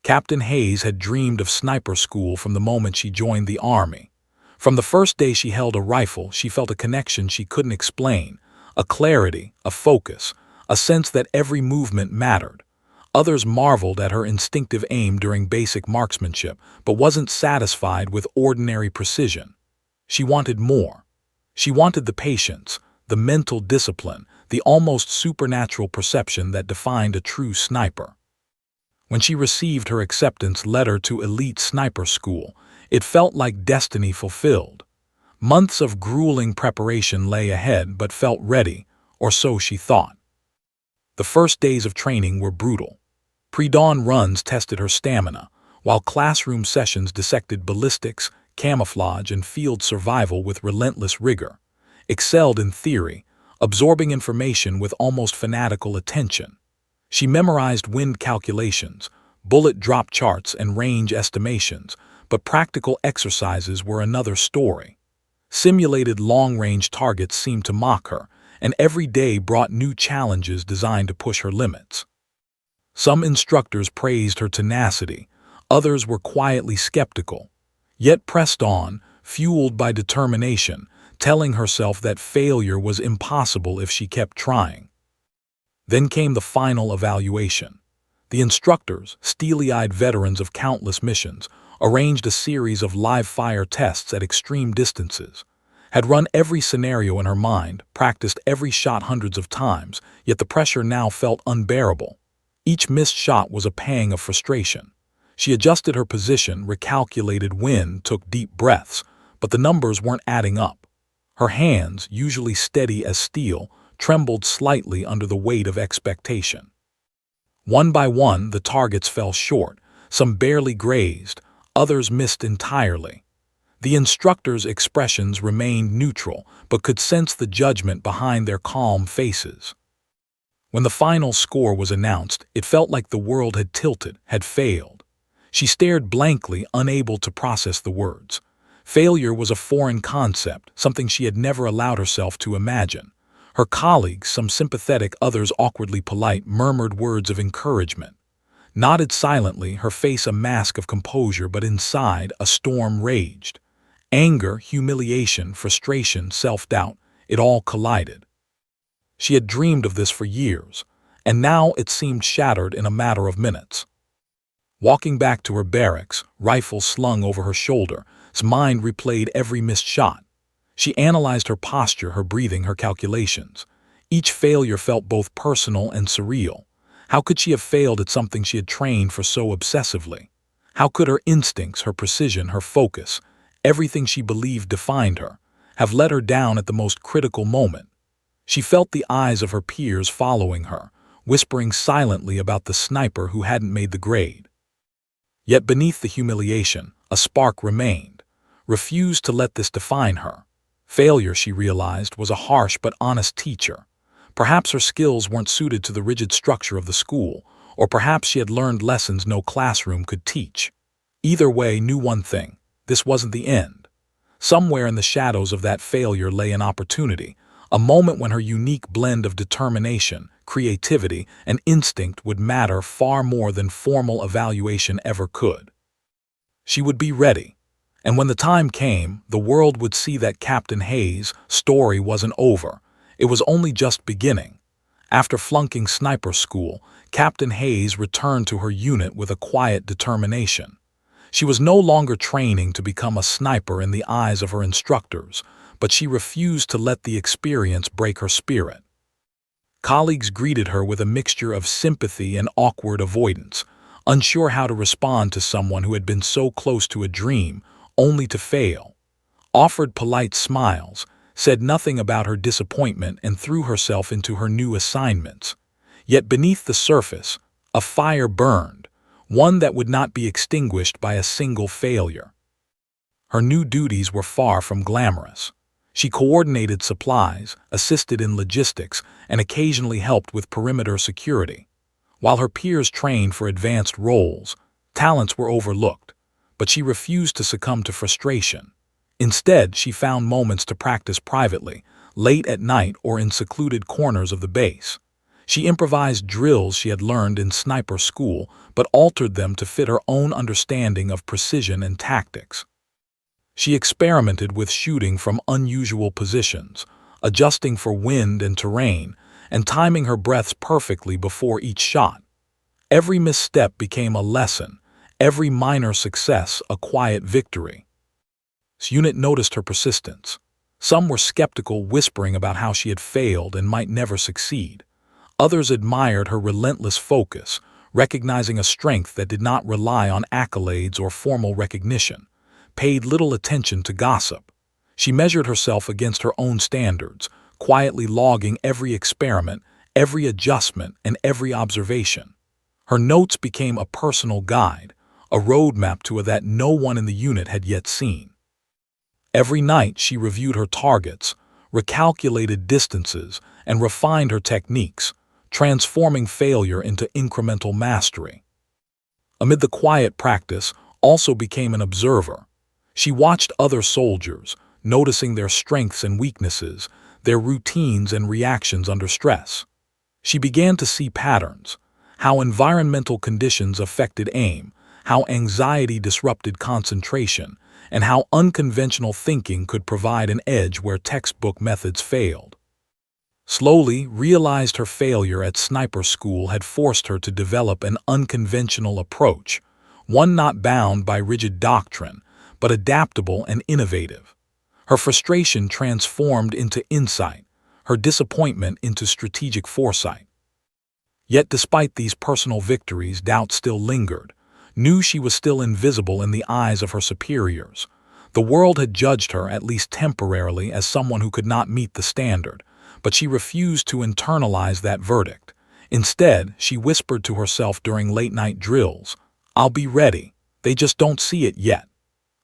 Captain Hayes had dreamed of sniper school from the moment she joined the Army. From the first day she held a rifle, she felt a connection she couldn't explain, a clarity, a focus, a sense that every movement mattered. Others marveled at her instinctive aim during basic marksmanship, but wasn't satisfied with ordinary precision. She wanted more. She wanted the patience, the mental discipline, the almost supernatural perception that defined a true sniper. When she received her acceptance letter to elite sniper school, it felt like destiny fulfilled. Months of grueling preparation lay ahead but felt ready, or so she thought. The first days of training were brutal. Pre-dawn runs tested her stamina, while classroom sessions dissected ballistics, camouflage, and field survival with relentless rigor. Excelled in theory, absorbing information with almost fanatical attention. She memorized wind calculations, bullet drop charts, and range estimations, but practical exercises were another story. Simulated long-range targets seemed to mock her, and every day brought new challenges designed to push her limits. Some instructors praised her tenacity, others were quietly skeptical, yet pressed on, fueled by determination, telling herself that failure was impossible if she kept trying. Then came the final evaluation. The instructors, steely-eyed veterans of countless missions, arranged a series of live-fire tests at extreme distances, had run every scenario in her mind, practiced every shot hundreds of times, yet the pressure now felt unbearable. Each missed shot was a pang of frustration. She adjusted her position, recalculated wind, took deep breaths, but the numbers weren't adding up. Her hands, usually steady as steel, trembled slightly under the weight of expectation. One by one, the targets fell short, some barely grazed, others missed entirely. The instructors' expressions remained neutral, but could sense the judgment behind their calm faces. When the final score was announced, it felt like the world had tilted, had failed. She stared blankly, unable to process the words. Failure was a foreign concept, something she had never allowed herself to imagine. Her colleagues, some sympathetic, others awkwardly polite, murmured words of encouragement. Nodded silently, her face a mask of composure, but inside a storm raged. Anger, humiliation, frustration, self-doubt, it all collided. She had dreamed of this for years, and now it seemed shattered in a matter of minutes. Walking back to her barracks, rifle slung over her shoulder, her mind replayed every missed shot. She analyzed her posture, her breathing, her calculations. Each failure felt both personal and surreal. How could she have failed at something she had trained for so obsessively? How could her instincts, her precision, her focus, everything she believed defined her, have let her down at the most critical moment? She felt the eyes of her peers following her, whispering silently about the sniper who hadn't made the grade. Yet beneath the humiliation, a spark remained, refused to let this define her. Failure, she realized, was a harsh but honest teacher. Perhaps her skills weren't suited to the rigid structure of the school, or perhaps she had learned lessons no classroom could teach. Either way, knew one thing: this wasn't the end. Somewhere in the shadows of that failure lay an opportunity, a moment when her unique blend of determination, creativity, and instinct would matter far more than formal evaluation ever could. She would be ready, and when the time came, the world would see that Captain Hayes' story wasn't over. It was only just beginning. After flunking sniper school, Captain Hayes returned to her unit with a quiet determination. She was no longer training to become a sniper in the eyes of her instructors, but she refused to let the experience break her spirit. Colleagues greeted her with a mixture of sympathy and awkward avoidance, unsure how to respond to someone who had been so close to a dream, only to fail. Offered polite smiles, said nothing about her disappointment, and threw herself into her new assignments. Yet beneath the surface, a fire burned, one that would not be extinguished by a single failure. Her new duties were far from glamorous. She coordinated supplies, assisted in logistics, and occasionally helped with perimeter security. While her peers trained for advanced roles, talents were overlooked, but she refused to succumb to frustration. Instead, she found moments to practice privately, late at night or in secluded corners of the base. She improvised drills she had learned in sniper school, but altered them to fit her own understanding of precision and tactics. She experimented with shooting from unusual positions, adjusting for wind and terrain, and timing her breaths perfectly before each shot. Every misstep became a lesson, every minor success a quiet victory. This unit noticed her persistence. Some were skeptical, whispering about how she had failed and might never succeed. Others admired her relentless focus, recognizing a strength that did not rely on accolades or formal recognition, paid little attention to gossip. She measured herself against her own standards, quietly logging every experiment, every adjustment, and every observation. Her notes became a personal guide, a roadmap to her that no one in the unit had yet seen. Every night she reviewed her targets, recalculated distances, and refined her techniques, transforming failure into incremental mastery. Amid the quiet practice, also became an observer. She watched other soldiers, noticing their strengths and weaknesses, their routines and reactions under stress. She began to see patterns, how environmental conditions affected aim, how anxiety disrupted concentration, and how unconventional thinking could provide an edge where textbook methods failed. Slowly, realized her failure at sniper school had forced her to develop an unconventional approach, one not bound by rigid doctrine, but adaptable and innovative. Her frustration transformed into insight, her disappointment into strategic foresight. Yet despite these personal victories, doubt still lingered. Knew she was still invisible in the eyes of her superiors. The world had judged her, at least temporarily, as someone who could not meet the standard, but she refused to internalize that verdict. Instead, she whispered to herself during late-night drills, "I'll be ready. They just don't see it yet."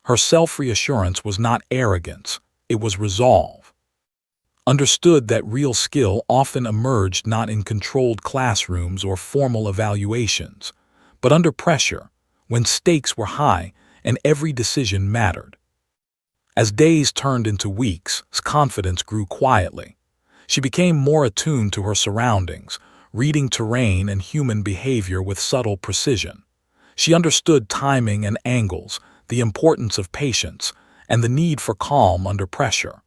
Her self-reassurance was not arrogance, it was resolve. Understood that real skill often emerged not in controlled classrooms or formal evaluations, but under pressure, when stakes were high and every decision mattered. As days turned into weeks, confidence grew quietly. She became more attuned to her surroundings, reading terrain and human behavior with subtle precision. She understood timing and angles, the importance of patience, and the need for calm under pressure.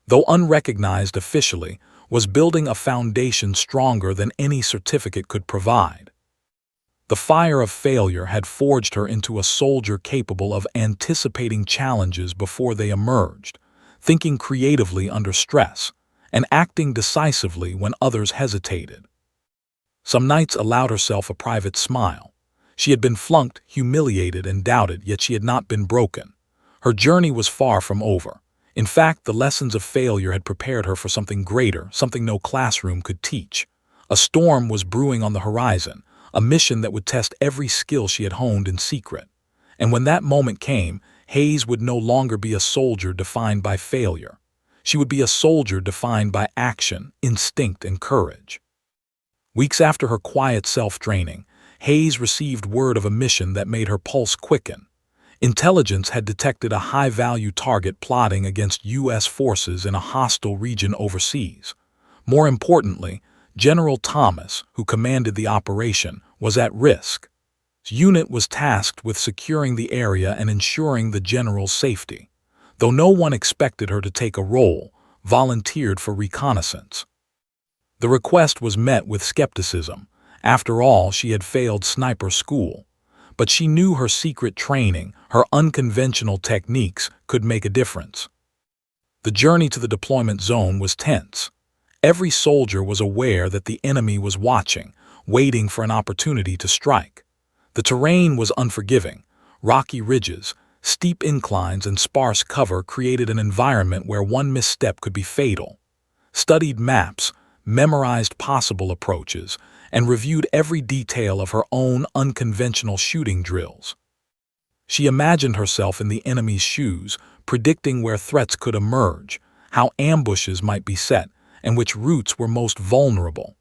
Though unrecognized officially, was building a foundation stronger than any certificate could provide. The fire of failure had forged her into a soldier capable of anticipating challenges before they emerged, thinking creatively under stress, and acting decisively when others hesitated. Some nights allowed herself a private smile. She had been flunked, humiliated, and doubted, yet she had not been broken. Her journey was far from over. In fact, the lessons of failure had prepared her for something greater, something no classroom could teach. A storm was brewing on the horizon, a mission that would test every skill she had honed in secret. And when that moment came, Hayes would no longer be a soldier defined by failure. She would be a soldier defined by action, instinct, and courage. Weeks after her quiet self-training, Hayes received word of a mission that made her pulse quicken. Intelligence had detected a high-value target plotting against U.S. forces in a hostile region overseas. More importantly, General Thomas, who commanded the operation, was at risk. His unit was tasked with securing the area and ensuring the general's safety. Though no one expected her to take a role, volunteered for reconnaissance. The request was met with skepticism. After all, she had failed sniper school. But she knew her secret training, her unconventional techniques, could make a difference. The journey to the deployment zone was tense. Every soldier was aware that the enemy was watching, waiting for an opportunity to strike. The terrain was unforgiving. Rocky ridges, steep inclines, and sparse cover created an environment where one misstep could be fatal. Studied maps, memorized possible approaches, and reviewed every detail of her own unconventional shooting drills. She imagined herself in the enemy's shoes, predicting where threats could emerge, how ambushes might be set, and which routes were most vulnerable.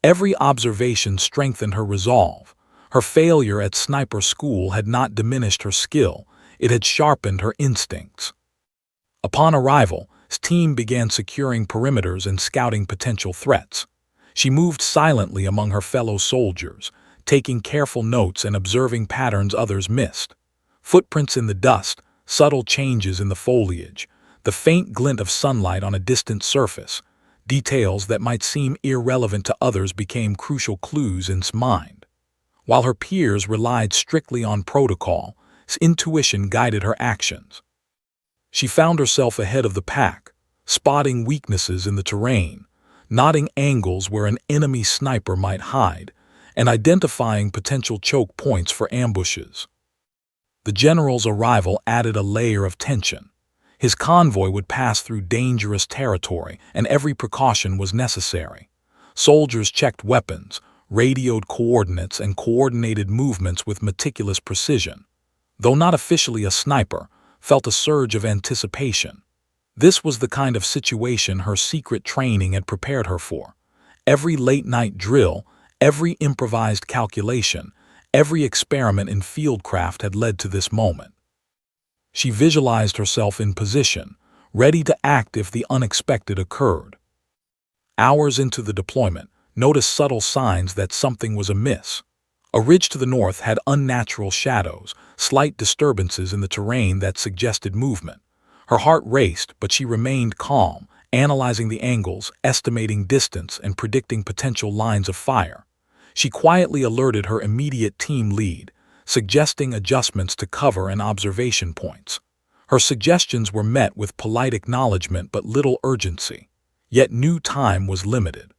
Every observation strengthened her resolve. Her failure at sniper school had not diminished her skill, it had sharpened her instincts. Upon arrival, his team began securing perimeters and scouting potential threats. She moved silently among her fellow soldiers, taking careful notes and observing patterns others missed. Footprints in the dust, subtle changes in the foliage, the faint glint of sunlight on a distant surface. Details that might seem irrelevant to others became crucial clues in her mind. While her peers relied strictly on protocol, intuition guided her actions. She found herself ahead of the pack, spotting weaknesses in the terrain, noting angles where an enemy sniper might hide, and identifying potential choke points for ambushes. The general's arrival added a layer of tension. His convoy would pass through dangerous territory, and every precaution was necessary. Soldiers checked weapons, radioed coordinates, and coordinated movements with meticulous precision. Though not officially a sniper, felt a surge of anticipation. This was the kind of situation her secret training had prepared her for. Every late-night drill, every improvised calculation, every experiment in fieldcraft had led to this moment. She visualized herself in position, ready to act if the unexpected occurred. Hours into the deployment, noticed subtle signs that something was amiss. A ridge to the north had unnatural shadows, slight disturbances in the terrain that suggested movement. Her heart raced, but she remained calm, analyzing the angles, estimating distance, and predicting potential lines of fire. She quietly alerted her immediate team lead, suggesting adjustments to cover and observation points. Her suggestions were met with polite acknowledgement but little urgency. Yet new time was limited.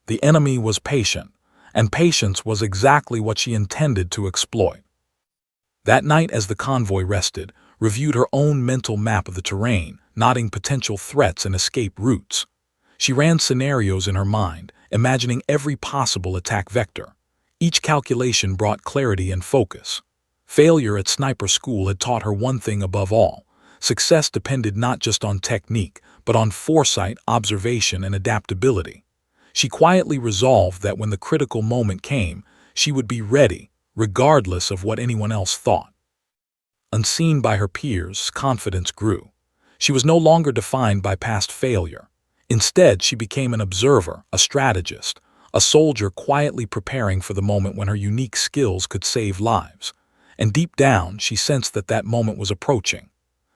The enemy was patient, and patience was exactly what she intended to exploit. That night, as the convoy rested, reviewed her own mental map of the terrain, noting potential threats and escape routes. She ran scenarios in her mind, imagining every possible attack vector. Each calculation brought clarity and focus. Failure at sniper school had taught her one thing above all: success depended not just on technique, but on foresight, observation, and adaptability. She quietly resolved that when the critical moment came, she would be ready, regardless of what anyone else thought. Unseen by her peers, confidence grew. She was no longer defined by past failure. Instead, she became an observer, a strategist, a soldier quietly preparing for the moment when her unique skills could save lives. And deep down, she sensed that that moment was approaching.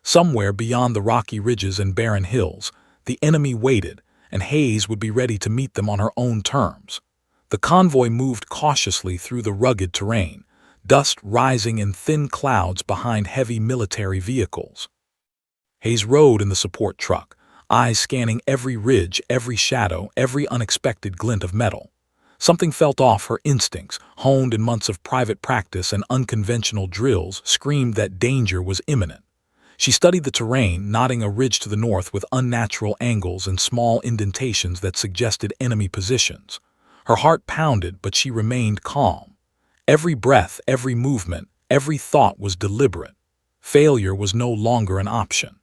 Somewhere beyond the rocky ridges and barren hills, the enemy waited, and Hayes would be ready to meet them on her own terms. The convoy moved cautiously through the rugged terrain, dust rising in thin clouds behind heavy military vehicles. Hayes rode in the support truck, eyes scanning every ridge, every shadow, every unexpected glint of metal. Something felt off. Her instincts, honed in months of private practice and unconventional drills, screamed that danger was imminent. She studied the terrain, noting a ridge to the north with unnatural angles and small indentations that suggested enemy positions. Her heart pounded, but she remained calm. Every breath, every movement, every thought was deliberate. Failure was no longer an option.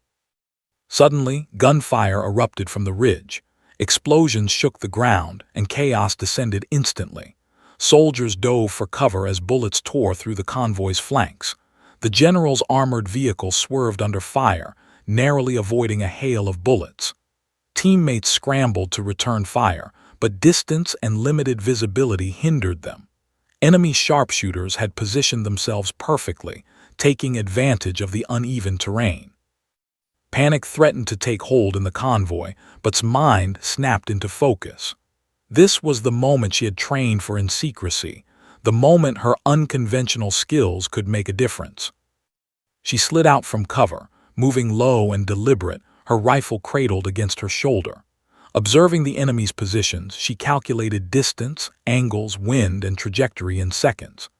Suddenly, gunfire erupted from the ridge. Explosions shook the ground, and chaos descended instantly. Soldiers dove for cover as bullets tore through the convoy's flanks. The general's armored vehicle swerved under fire, narrowly avoiding a hail of bullets. Teammates scrambled to return fire, but distance and limited visibility hindered them. Enemy sharpshooters had positioned themselves perfectly, taking advantage of the uneven terrain. Panic threatened to take hold in the convoy, but's mind snapped into focus. This was the moment she had trained for in secrecy, the moment her unconventional skills could make a difference. She slid out from cover, moving low and deliberate, her rifle cradled against her shoulder. Observing the enemy's positions, she calculated distance, angles, wind, and trajectory in seconds.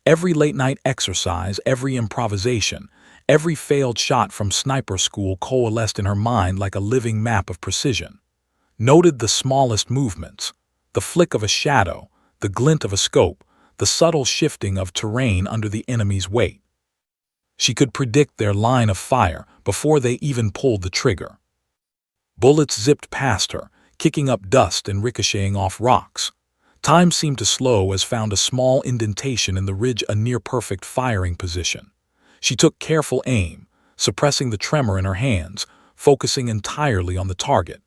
Every late-night exercise, every improvisation, every failed shot from sniper school coalesced in her mind like a living map of precision. Noted the smallest movements, the flick of a shadow, the glint of a scope, the subtle shifting of terrain under the enemy's weight. She could predict their line of fire before they even pulled the trigger. Bullets zipped past her, kicking up dust and ricocheting off rocks. Time seemed to slow as found a small indentation in the ridge, a near-perfect firing position. She took careful aim, suppressing the tremor in her hands, focusing entirely on the target.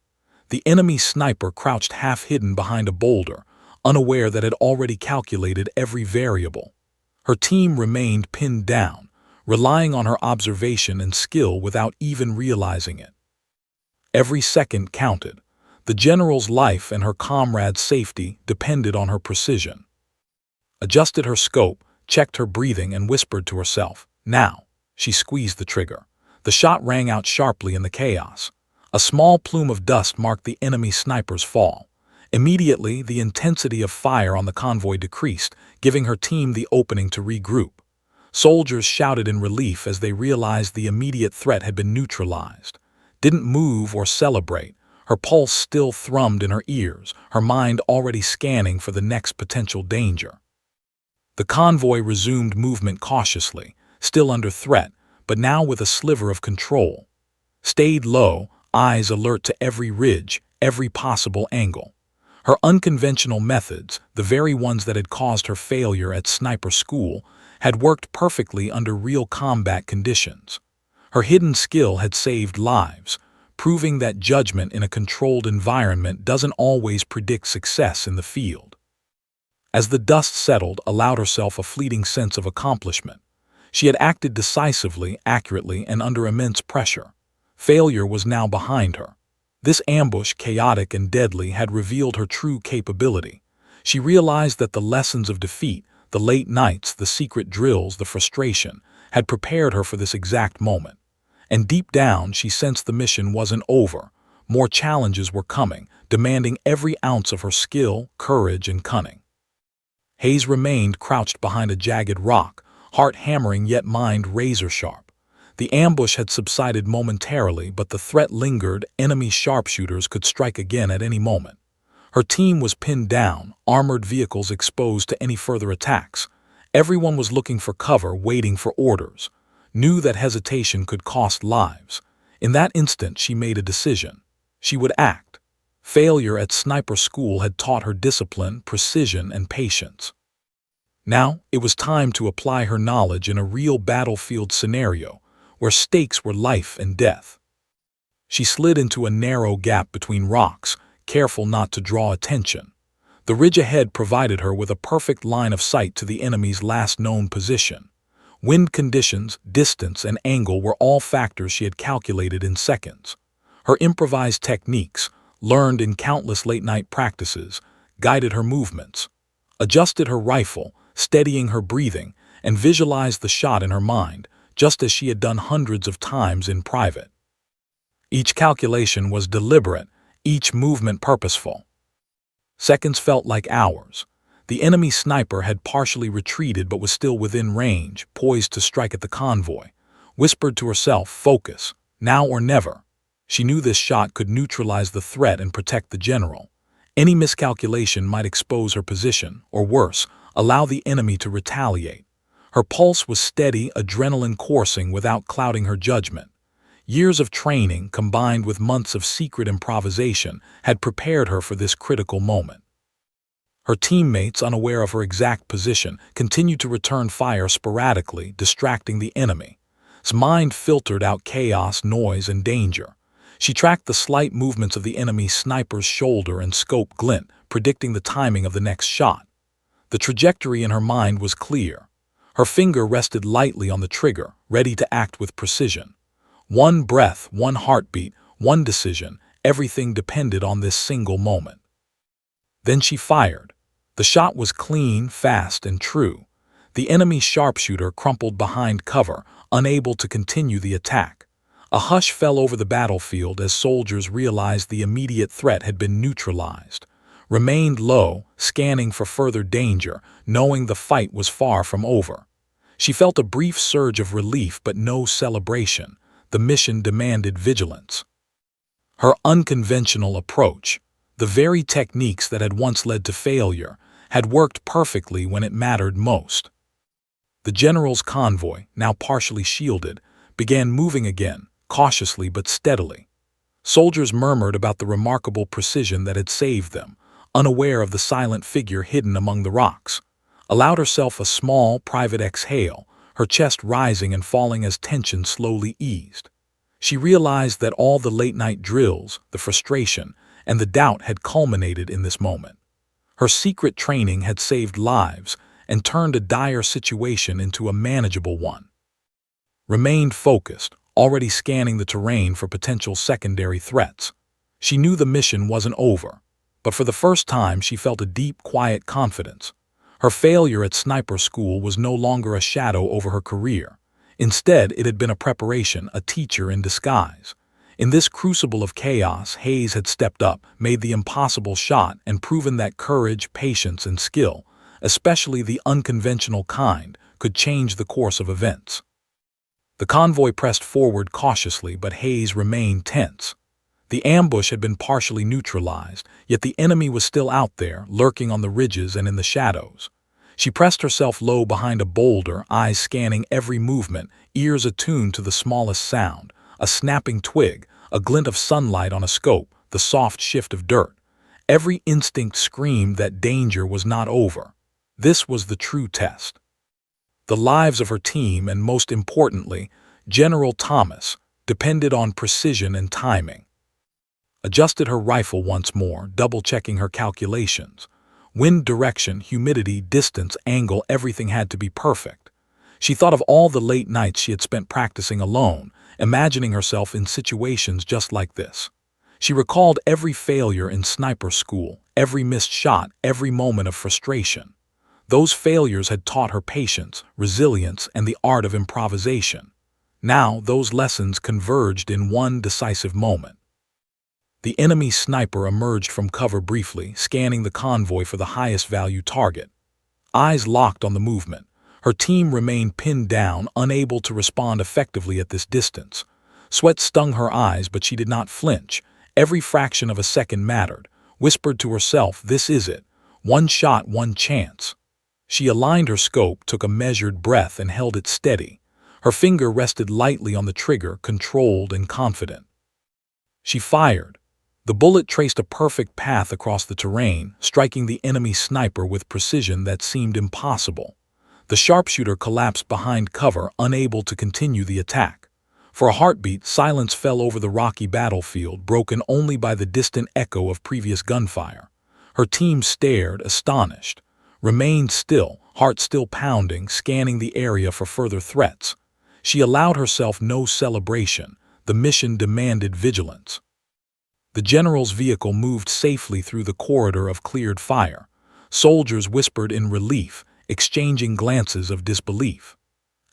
The enemy sniper crouched half-hidden behind a boulder, unaware that it already calculated every variable. Her team remained pinned down, relying on her observation and skill without even realizing it. Every second counted. The general's life and her comrades' safety depended on her precision. Adjusted her scope, checked her breathing, and whispered to herself, "Now." She squeezed the trigger. The shot rang out sharply in the chaos. A small plume of dust marked the enemy sniper's fall. Immediately, the intensity of fire on the convoy decreased, giving her team the opening to regroup. Soldiers shouted in relief as they realized the immediate threat had been neutralized. Didn't move or celebrate. Her pulse still thrummed in her ears, her mind already scanning for the next potential danger. The convoy resumed movement cautiously, still under threat, but now with a sliver of control. Stayed low, eyes alert to every ridge, every possible angle. Her unconventional methods, the very ones that had caused her failure at sniper school, had worked perfectly under real combat conditions. Her hidden skill had saved lives, proving that judgment in a controlled environment doesn't always predict success in the field. As the dust settled, allowed herself a fleeting sense of accomplishment. She had acted decisively, accurately, and under immense pressure. Failure was now behind her. This ambush, chaotic and deadly, had revealed her true capability. She realized that the lessons of defeat, the late nights, the secret drills, the frustration, had prepared her for this exact moment. And deep down, she sensed the mission wasn't over. More challenges were coming, demanding every ounce of her skill, courage, and cunning. Hayes remained crouched behind a jagged rock, heart hammering yet mind razor-sharp. The ambush had subsided momentarily, but the threat lingered. Enemy sharpshooters could strike again at any moment. Her team was pinned down, armored vehicles exposed to any further attacks. Everyone was looking for cover, waiting for orders. Knew that hesitation could cost lives. In that instant, she made a decision. She would act. Failure at sniper school had taught her discipline, precision, and patience. Now, it was time to apply her knowledge in a real battlefield scenario, where stakes were life and death. She slid into a narrow gap between rocks, careful not to draw attention. The ridge ahead provided her with a perfect line of sight to the enemy's last known position. Wind conditions, distance, and angle were all factors she had calculated in seconds. Her improvised techniques, learned in countless late-night practices, guided her movements. Adjusted her rifle, steadying her breathing, and visualized the shot in her mind, just as she had done hundreds of times in private. Each calculation was deliberate, each movement purposeful. Seconds felt like hours. The enemy sniper had partially retreated but was still within range, poised to strike at the convoy. Whispered to herself, "Focus, now or never." She knew this shot could neutralize the threat and protect the general. Any miscalculation might expose her position, or worse, allow the enemy to retaliate. Her pulse was steady, adrenaline coursing without clouding her judgment. Years of training, combined with months of secret improvisation, had prepared her for this critical moment. Her teammates, unaware of her exact position, continued to return fire sporadically, distracting the enemy. His mind filtered out chaos, noise, and danger. She tracked the slight movements of the enemy sniper's shoulder and scope glint, predicting the timing of the next shot. The trajectory in her mind was clear. Her finger rested lightly on the trigger, ready to act with precision. One breath, one heartbeat, one decision, everything depended on this single moment. Then she fired. The shot was clean, fast, and true. The enemy sharpshooter crumpled behind cover, unable to continue the attack. A hush fell over the battlefield as soldiers realized the immediate threat had been neutralized. Remained low, scanning for further danger, knowing the fight was far from over. She felt a brief surge of relief but no celebration. The mission demanded vigilance. Her unconventional approach, the very techniques that had once led to failure, had worked perfectly when it mattered most. The general's convoy, now partially shielded, began moving again, cautiously but steadily. Soldiers murmured about the remarkable precision that had saved them, unaware of the silent figure hidden among the rocks. Allowed herself a small, private exhale, her chest rising and falling as tension slowly eased. She realized that all the late-night drills, the frustration, and the doubt had culminated in this moment. Her secret training had saved lives and turned a dire situation into a manageable one. Remained focused, already scanning the terrain for potential secondary threats. She knew the mission wasn't over, but for the first time she felt a deep, quiet confidence. Her failure at sniper school was no longer a shadow over her career. Instead, it had been a preparation, a teacher in disguise. In this crucible of chaos, Hayes had stepped up, made the impossible shot, and proven that courage, patience, and skill, especially the unconventional kind, could change the course of events. The convoy pressed forward cautiously, but Hayes remained tense. The ambush had been partially neutralized, yet the enemy was still out there, lurking on the ridges and in the shadows. She pressed herself low behind a boulder, eyes scanning every movement, ears attuned to the smallest sound, a snapping twig, a glint of sunlight on a scope, the soft shift of dirt. Every instinct screamed that danger was not over. This was the true test. The lives of her team, and most importantly, General Thomas, depended on precision and timing. Adjusted her rifle once more, double-checking her calculations. Wind direction, humidity, distance, angle, everything had to be perfect. She thought of all the late nights she had spent practicing alone, imagining herself in situations just like this. She recalled every failure in sniper school, every missed shot, every moment of frustration. Those failures had taught her patience, resilience, and the art of improvisation. Now, those lessons converged in one decisive moment. The enemy sniper emerged from cover briefly, scanning the convoy for the highest value target. Eyes locked on the movement. Her team remained pinned down, unable to respond effectively at this distance. Sweat stung her eyes, but she did not flinch. Every fraction of a second mattered. Whispered to herself, "This is it. One shot, one chance." She aligned her scope, took a measured breath, and held it steady. Her finger rested lightly on the trigger, controlled and confident. She fired. The bullet traced a perfect path across the terrain, striking the enemy sniper with precision that seemed impossible. The sharpshooter collapsed behind cover, unable to continue the attack. For a heartbeat, silence fell over the rocky battlefield, broken only by the distant echo of previous gunfire. Her team stared, astonished. Remained still, heart still pounding, scanning the area for further threats. She allowed herself no celebration. The mission demanded vigilance. The general's vehicle moved safely through the corridor of cleared fire. Soldiers whispered in relief, exchanging glances of disbelief.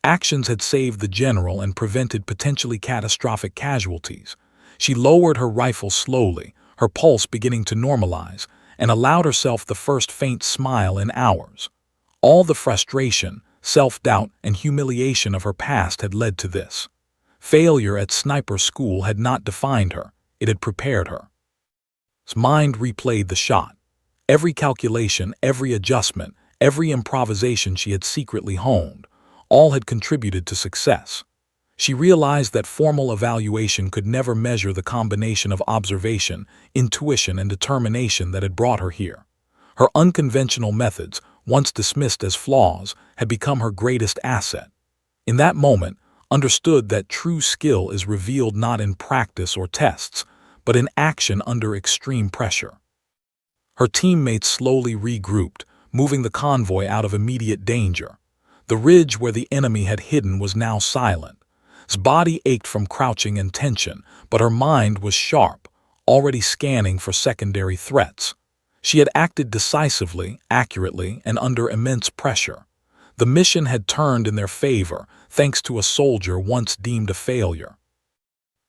Actions had saved the general and prevented potentially catastrophic casualties. She lowered her rifle slowly, her pulse beginning to normalize, and allowed herself the first faint smile in hours. All the frustration, self-doubt, and humiliation of her past had led to this. Failure at sniper school had not defined her. It had prepared her. His mind replayed the shot. Every calculation, every adjustment, every improvisation she had secretly honed, all had contributed to success. She realized that formal evaluation could never measure the combination of observation, intuition, and determination that had brought her here. Her unconventional methods, once dismissed as flaws, had become her greatest asset. In that moment, understood that true skill is revealed not in practice or tests, but in action under extreme pressure. Her teammates slowly regrouped, moving the convoy out of immediate danger. The ridge where the enemy had hidden was now silent. His body ached from crouching and tension, but her mind was sharp, already scanning for secondary threats. She had acted decisively, accurately, and under immense pressure. The mission had turned in their favor, thanks to a soldier once deemed a failure.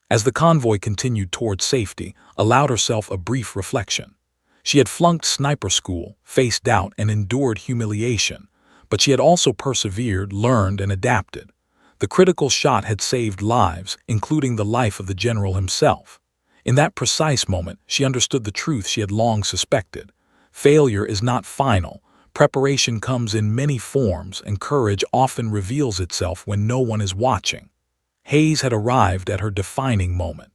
As the convoy continued toward safety, allowed herself a brief reflection. She had flunked sniper school, faced doubt, and endured humiliation, but she had also persevered, learned, and adapted. The critical shot had saved lives, including the life of the general himself. In that precise moment, she understood the truth she had long suspected. Failure is not final. Preparation comes in many forms, and courage often reveals itself when no one is watching. Hayes had arrived at her defining moment.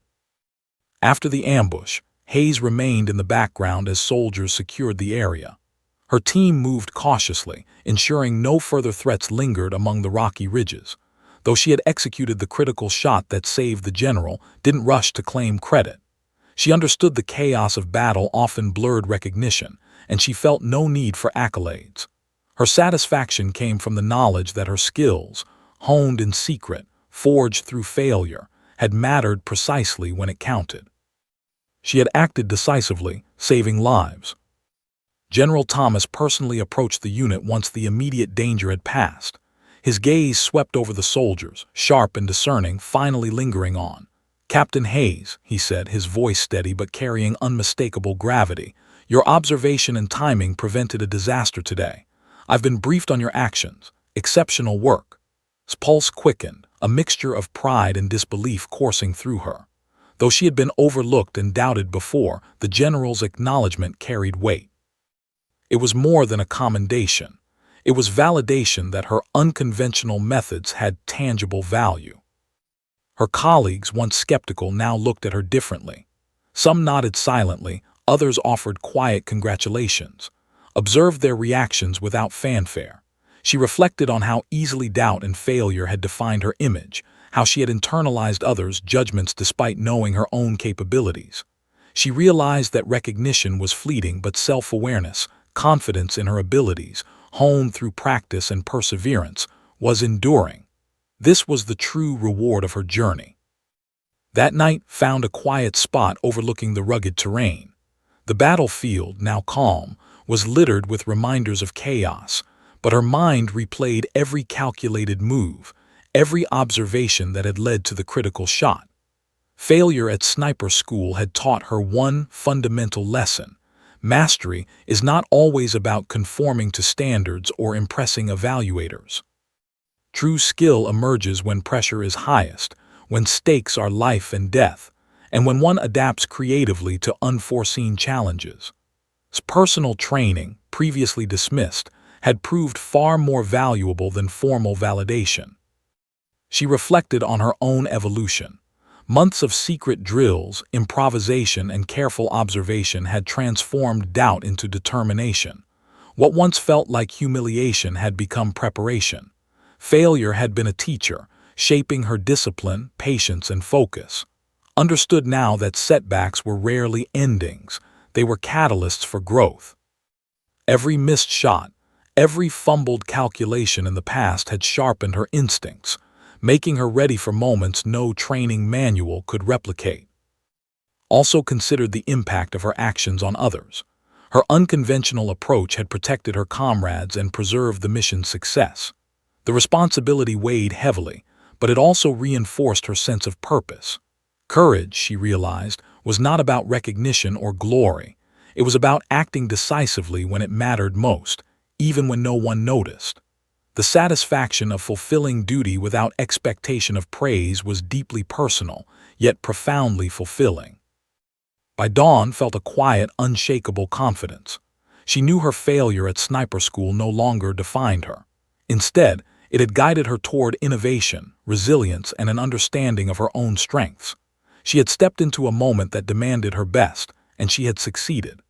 After the ambush, Hayes remained in the background as soldiers secured the area. Her team moved cautiously, ensuring no further threats lingered among the rocky ridges. Though she had executed the critical shot that saved the general, didn't rush to claim credit. She understood the chaos of battle often blurred recognition, and she felt no need for accolades. Her satisfaction came from the knowledge that her skills, honed in secret, forged through failure, had mattered precisely when it counted. She had acted decisively, saving lives. General Thomas personally approached the unit once the immediate danger had passed. His gaze swept over the soldiers, sharp and discerning, finally lingering on. "Captain Hayes," he said, his voice steady but carrying unmistakable gravity, "your observation and timing prevented a disaster today. I've been briefed on your actions. Exceptional work." His pulse quickened, a mixture of pride and disbelief coursing through her. Though she had been overlooked and doubted before, the general's acknowledgement carried weight. It was more than a commendation. It was validation that her unconventional methods had tangible value. Her colleagues, once skeptical, now looked at her differently. Some nodded silently, others offered quiet congratulations, observed their reactions without fanfare. She reflected on how easily doubt and failure had defined her image, how she had internalized others' judgments despite knowing her own capabilities. She realized that recognition was fleeting, but self-awareness, confidence in her abilities, honed through practice and perseverance, was enduring. This was the true reward of her journey. That night found a quiet spot overlooking the rugged terrain. The battlefield, now calm, was littered with reminders of chaos, but her mind replayed every calculated move, every observation that had led to the critical shot. Failure at sniper school had taught her one fundamental lesson. Mastery is not always about conforming to standards or impressing evaluators. True skill emerges when pressure is highest, when stakes are life and death, and when one adapts creatively to unforeseen challenges. Personal training, previously dismissed, had proved far more valuable than formal validation. She reflected on her own evolution. Months of secret drills, improvisation, and careful observation had transformed doubt into determination. What once felt like humiliation had become preparation. Failure had been a teacher, shaping her discipline, patience, and focus. Understood now that setbacks were rarely endings, they were catalysts for growth. Every missed shot, every fumbled calculation in the past had sharpened her instincts, making her ready for moments no training manual could replicate. Also considered the impact of her actions on others. Her unconventional approach had protected her comrades and preserved the mission's success. The responsibility weighed heavily, but it also reinforced her sense of purpose. Courage, she realized, was not about recognition or glory. It was about acting decisively when it mattered most, even when no one noticed. The satisfaction of fulfilling duty without expectation of praise was deeply personal, yet profoundly fulfilling. By dawn felt a quiet, unshakable confidence. She knew her failure at sniper school no longer defined her. Instead, it had guided her toward innovation, resilience, and an understanding of her own strengths. She had stepped into a moment that demanded her best, and she had succeeded.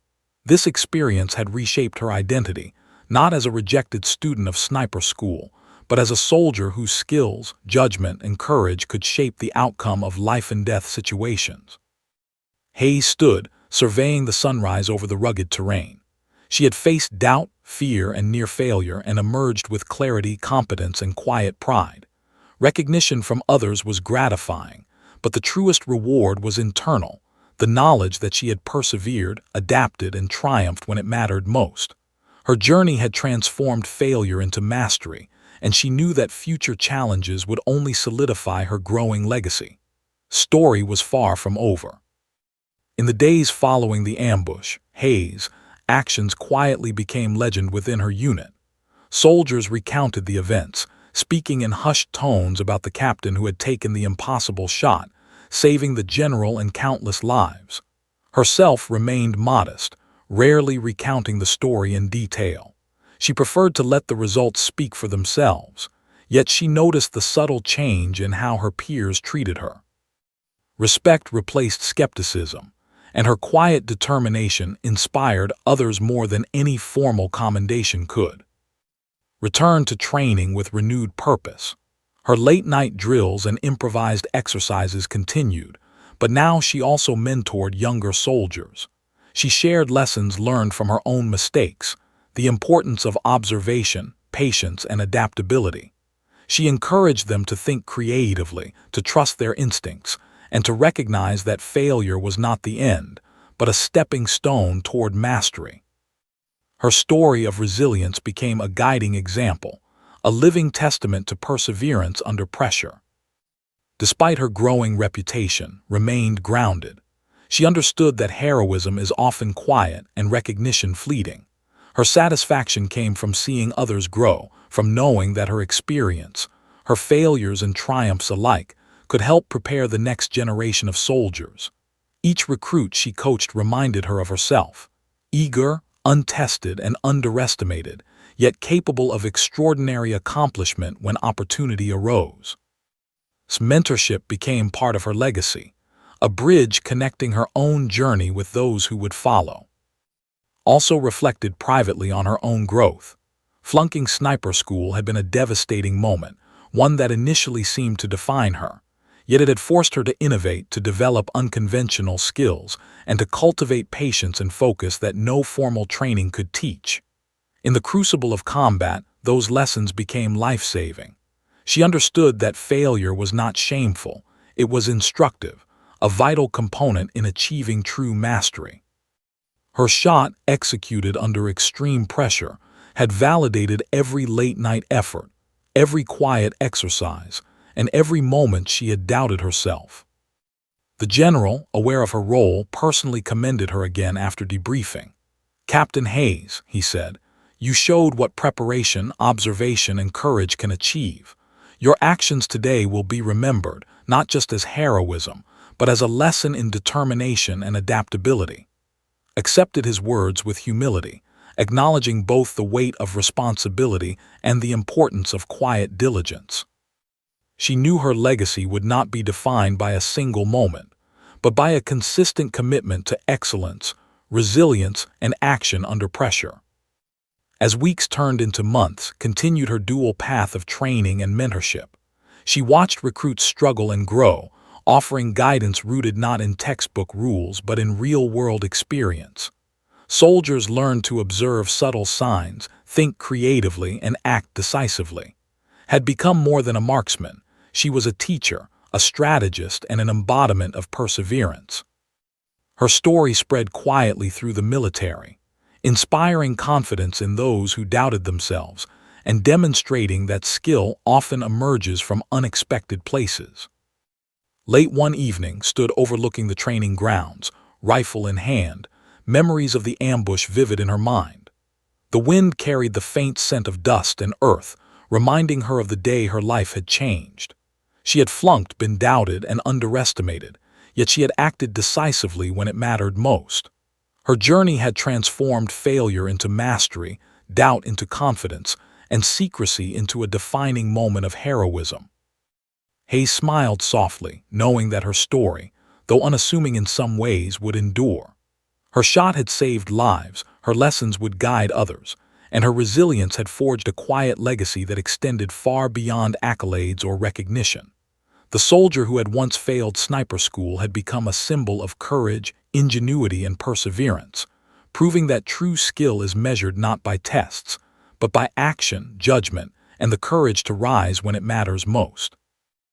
This experience had reshaped her identity, not as a rejected student of sniper school, but as a soldier whose skills, judgment, and courage could shape the outcome of life-and-death situations. Hayes stood, surveying the sunrise over the rugged terrain. She had faced doubt, fear, and near failure and emerged with clarity, competence, and quiet pride. Recognition from others was gratifying, but the truest reward was internal, the knowledge that she had persevered, adapted, and triumphed when it mattered most. Her journey had transformed failure into mastery, and she knew that future challenges would only solidify her growing legacy. Story was far from over. In the days following the ambush, Hayes' actions quietly became legend within her unit. Soldiers recounted the events, speaking in hushed tones about the captain who had taken the impossible shot, saving the general and countless lives. Herself remained modest, rarely recounting the story in detail. She preferred to let the results speak for themselves, yet she noticed the subtle change in how her peers treated her. Respect replaced skepticism, and her quiet determination inspired others more than any formal commendation could. Returned to training with renewed purpose. Her late-night drills and improvised exercises continued, but now she also mentored younger soldiers. She shared lessons learned from her own mistakes, the importance of observation, patience, and adaptability. She encouraged them to think creatively, to trust their instincts, and to recognize that failure was not the end, but a stepping stone toward mastery. Her story of resilience became a guiding example, a living testament to perseverance under pressure. Despite her growing reputation, remained grounded. She understood that heroism is often quiet and recognition fleeting. Her satisfaction came from seeing others grow, from knowing that her experience, her failures and triumphs alike, could help prepare the next generation of soldiers. Each recruit she coached reminded her of herself, eager, untested, and underestimated, yet capable of extraordinary accomplishment when opportunity arose. Mentorship became part of her legacy, a bridge connecting her own journey with those who would follow. Also reflected privately on her own growth. Flunking sniper school had been a devastating moment, one that initially seemed to define her, yet it had forced her to innovate, to develop unconventional skills, and to cultivate patience and focus that no formal training could teach. In the crucible of combat, those lessons became life-saving. She understood that failure was not shameful, it was instructive, a vital component in achieving true mastery. Her shot, executed under extreme pressure, had validated every late-night effort, every quiet exercise, and every moment she had doubted herself. The general, aware of her role, personally commended her again after debriefing. "Captain Hayes," he said, "you showed what preparation, observation, and courage can achieve. Your actions today will be remembered, not just as heroism, but as a lesson in determination and adaptability." Accepted his words with humility, acknowledging both the weight of responsibility and the importance of quiet diligence. She knew her legacy would not be defined by a single moment, but by a consistent commitment to excellence, resilience, and action under pressure. As weeks turned into months, continued her dual path of training and mentorship. She watched recruits struggle and grow, offering guidance rooted not in textbook rules but in real-world experience. Soldiers learned to observe subtle signs, think creatively, and act decisively. Had become more than a marksman, she was a teacher, a strategist, and an embodiment of perseverance. Her story spread quietly through the military, inspiring confidence in those who doubted themselves and demonstrating that skill often emerges from unexpected places. Late one evening, stood overlooking the training grounds, rifle in hand, memories of the ambush vivid in her mind. The wind carried the faint scent of dust and earth, reminding her of the day her life had changed. She had flunked, been doubted, and underestimated, yet she had acted decisively when it mattered most. Her journey had transformed failure into mastery, doubt into confidence, and secrecy into a defining moment of heroism. Hayes smiled softly, knowing that her story, though unassuming in some ways, would endure. Her shot had saved lives, her lessons would guide others, and her resilience had forged a quiet legacy that extended far beyond accolades or recognition. The soldier who had once failed sniper school had become a symbol of courage, ingenuity, and perseverance, proving that true skill is measured not by tests, but by action, judgment, and the courage to rise when it matters most.